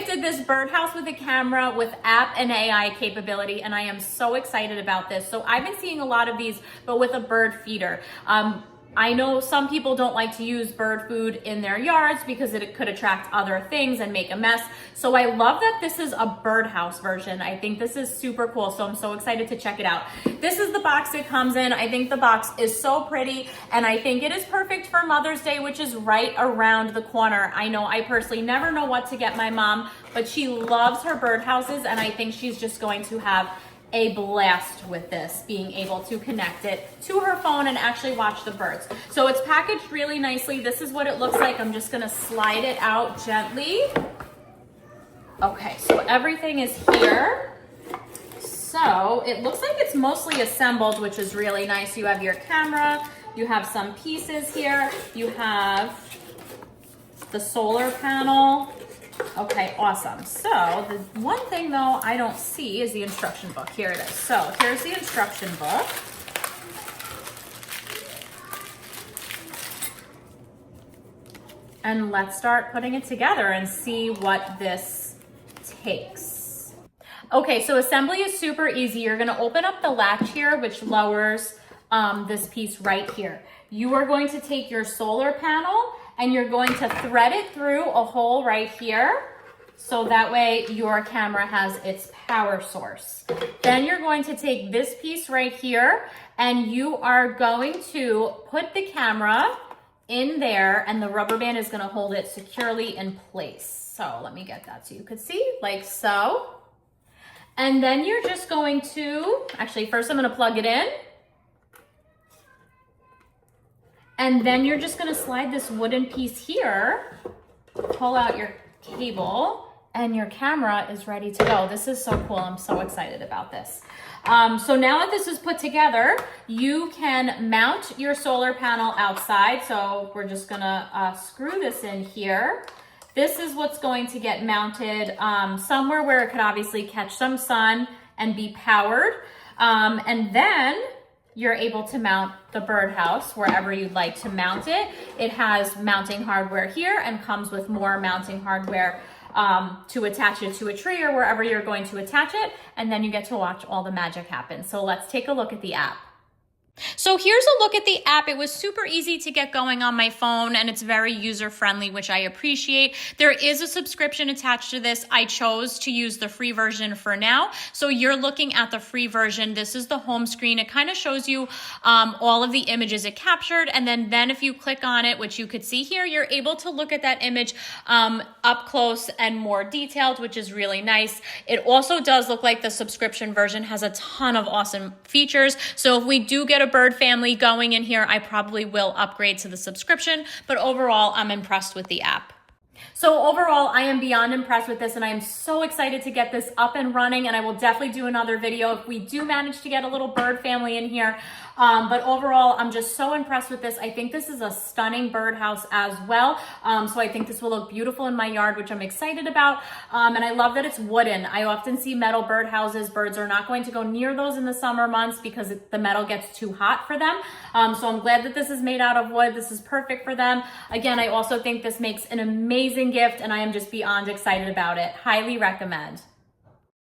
gifted this birdhouse with a camera with app and AI capability, and I am so excited about this. So I've been seeing a lot of these, but with a bird feeder. I know some people don't like to use bird food in their yards because it could attract other things and make a mess. So I love that this is a birdhouse version. I think this is super cool. So I'm so excited to check it out. This is the box it comes in. I think the box is so pretty, and I think it is perfect for Mother's Day, which is right around the corner. I know I personally never know what to get my mom, but she loves her birdhouses, and I think she's just going to have a blast with this, being able to connect it to her phone and actually watch the birds. So it's packaged really nicely. This is what it looks like. I'm just gonna slide it out gently. Okay, so everything is here. So it looks like it's mostly assembled, which is really nice. You have your camera, you have some pieces here, you have the solar panel. Okay, awesome. So the one thing though I don't see is the instruction book. Here it is. So here's the instruction book. And let's start putting it together and see what this takes. Okay, so assembly is super easy. You're gonna open up the latch here, which lowers this piece right here. You are going to take your solar panel and you're going to thread it through a hole right here, so that way your camera has its power source. Then you're going to take this piece right here and you are going to put the camera in there, and the rubber band is gonna hold it securely in place. So let me get that so you could see, like so. And then you're just going to, actually first I'm gonna plug it in. And then you're just gonna slide this wooden piece here, pull out your cable, and your camera is ready to go. This is so cool, I'm so excited about this. So now that this is put together, you can mount your solar panel outside. So we're just gonna screw this in here. This is what's going to get mounted somewhere where it could obviously catch some sun and be powered. And then you're able to mount the birdhouse wherever you'd like to mount it. It has mounting hardware here and comes with more mounting hardware to attach it to a tree or wherever you're going to attach it. And then you get to watch all the magic happen. So let's take a look at the app. So here's a look at the app. It was super easy to get going on my phone, and it's very user-friendly, which I appreciate. There is a subscription attached to this. I chose to use the free version for now. So you're looking at the free version. This is the home screen. It kind of shows you all of the images it captured, and then if you click on it, which you could see here, you're able to look at that image up close and more detailed, which is really nice. It also does look like the subscription version has a ton of awesome features. So if we do get a bird family going in here, I probably will upgrade to the subscription, but overall, I'm impressed with the app. So overall, I am beyond impressed with this, and I am so excited to get this up and running, and I will definitely do another video if we do manage to get a little bird family in here. But overall, I'm just so impressed with this. I think this is a stunning birdhouse as well. So I think this will look beautiful in my yard, which I'm excited about. And I love that it's wooden. I often see metal birdhouses. Birds are not going to go near those in the summer months because the metal gets too hot for them. So I'm glad that this is made out of wood. This is perfect for them. Again, I also think this makes an amazing gift, and I am just beyond excited about it. Highly recommend.